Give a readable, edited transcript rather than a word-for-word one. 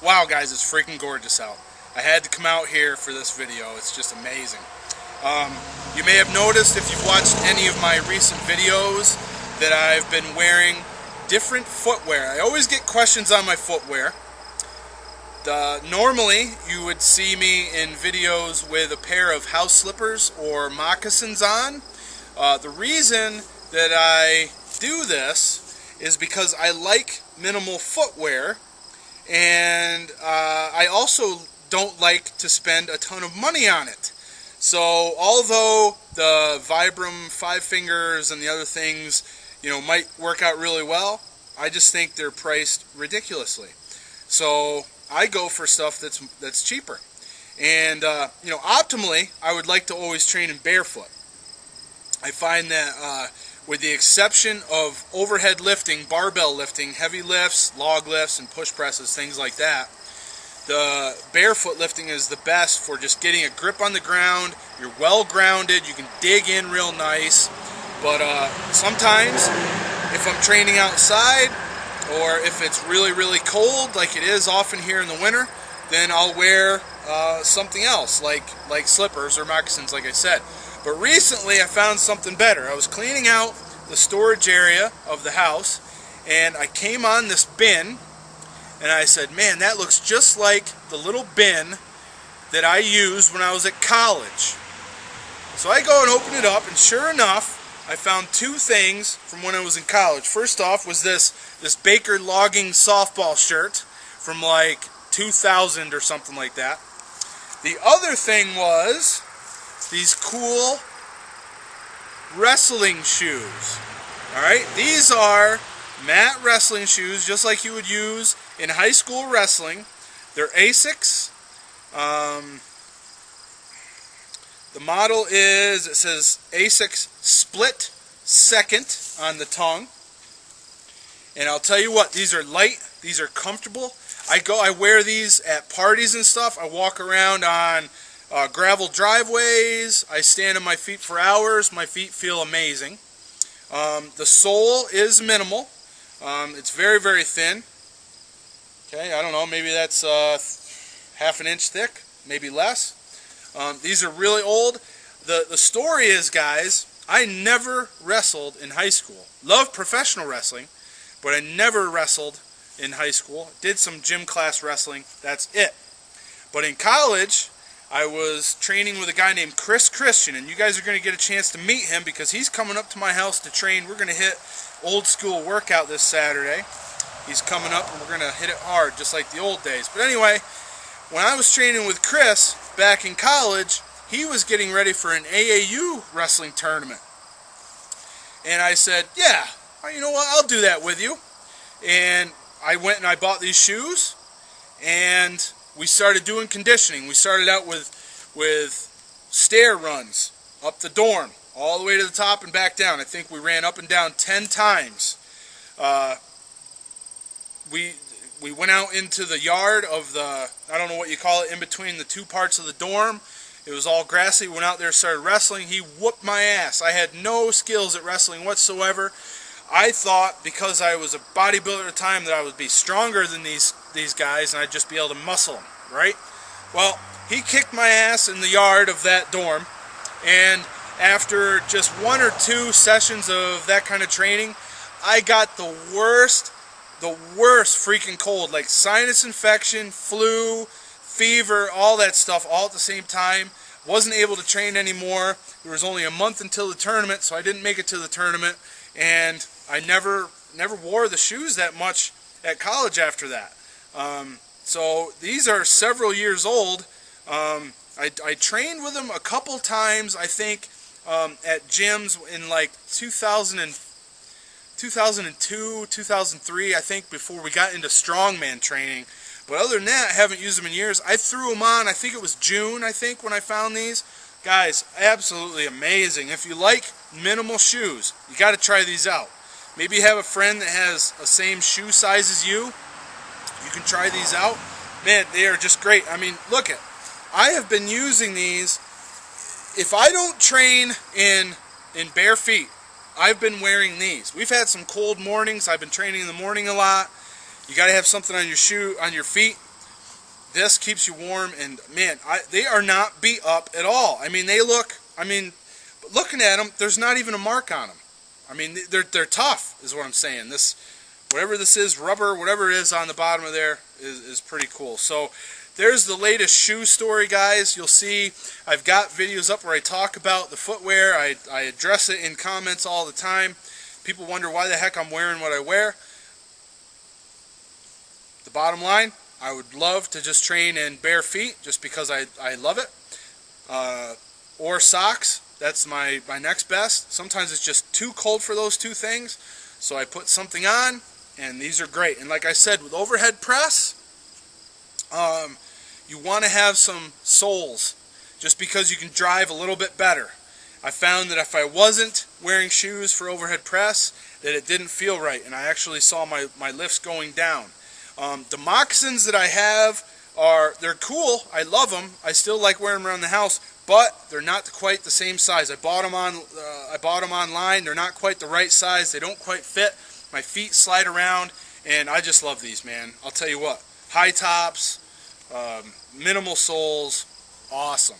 Wow guys, it's freaking gorgeous out. I had to come out here for this video. It's just amazing. You may have noticed if you've watched any of my recent videos that I've been wearing different footwear. I always get questions on my footwear. Normally you would see me in videos with a pair of house slippers or moccasins on. The reason that I do this is because I like minimal footwear, and I also don't like to spend a ton of money on it. So although the Vibram 5 Fingers and the other things, might work out really well, I just think they're priced ridiculously. So I go for stuff that's cheaper. And optimally, I would like to always train in barefoot. I find that with the exception of overhead lifting, barbell lifting, heavy lifts, log lifts, and push presses, things like that, the barefoot lifting is the best for just getting a grip on the ground. You're well grounded, you can dig in real nice. But sometimes, if I'm training outside, or if it's really, really cold, like it is often here in the winter, then I'll wear something else, like slippers or moccasins, like I said. But recently I found something better. I was cleaning out the storage area of the house, and I came on this bin, and I said, man, that looks just like the little bin that I used when I was at college. So I go and open it up, and sure enough, I found two things from when I was in college. First off was this Baker Logging softball shirt from like 2000 or something like that. The other thing was these cool wrestling shoes. Alright, these are mat wrestling shoes just like you would use in high school wrestling. They're Asics. The model is, it says Asics Split Second on the tongue. And I'll tell you what, these are light, these are comfortable. I wear these at parties and stuff. I walk around on gravel driveways. I stand on my feet for hours. My feet feel amazing. The sole is minimal. It's very, very thin. Okay, I don't know, maybe that's half an inch thick, maybe less. These are really old. The story is, guys, I never wrestled in high school. Loved professional wrestling, but I never wrestled in high school. Did some gym class wrestling. That's it. But in college, I was training with a guy named Chris Christian, and you guys are going to get a chance to meet him because he's coming up to my house to train. We're going to hit old school workout this Saturday. He's coming up, and we're going to hit it hard, just like the old days. But anyway, when I was training with Chris back in college, he was getting ready for an AAU wrestling tournament. And I said, yeah, you know what, I'll do that with you. And I went and I bought these shoes, and we started doing conditioning. We started out with stair runs up the dorm, all the way to the top and back down. I think we ran up and down 10 times. We went out into the yard of the, I don't know what you call it, in between the two parts of the dorm. It was all grassy. We went out there, started wrestling. He whooped my ass. I had no skills at wrestling whatsoever. I thought because I was a bodybuilder at the time that I would be stronger than these guys and I'd just be able to muscle them, right? Well, he kicked my ass in the yard of that dorm, and after just 1 or 2 sessions of that kind of training, I got the worst freaking cold, like sinus infection, flu, fever, all that stuff all at the same time. Wasn't able to train anymore. There was only a month until the tournament, so I didn't make it to the tournament, and I never wore the shoes that much at college after that. So these are several years old. I trained with them a couple times, I think, at gyms in like 2002, 2003, I think, before we got into strongman training. But other than that, I haven't used them in years. I threw them on, I think it was June, I think, when I found these. Guys, absolutely amazing. If you like minimal shoes, you got to try these out. Maybe you have a friend that has the same shoe size as you. You can try these out. Man, they are just great. I mean, look at, I have been using these. If I don't train in bare feet, I've been wearing these. We've had some cold mornings. I've been training in the morning a lot. You got to have something on your feet this keeps you warm, and man, they are not beat up at all. I mean, they look, looking at them, there's not even a mark on them. I mean, they're tough, is what I'm saying. This, whatever this is, rubber, whatever it is on the bottom of there, is pretty cool. So there's the latest shoe story, guys. You'll see I've got videos up where I talk about the footwear. I address it in comments all the time. People wonder why the heck I'm wearing what I wear. The bottom line, I would love to just train in bare feet just because I love it. Or socks. That's my next best. Sometimes it's just too cold for those two things, so I put something on, and these are great. And like I said, with overhead press, you want to have some soles just because you can drive a little bit better. I found that if I wasn't wearing shoes for overhead press, that it didn't feel right, and I actually saw my lifts going down. The moccasins that I have they're cool. I love them. I still like wearing them around the house, but they're not quite the same size. I bought them online. They're not quite the right size. They don't quite fit. My feet slide around, and I just love these, man. I'll tell you what. High tops, minimal soles, awesome.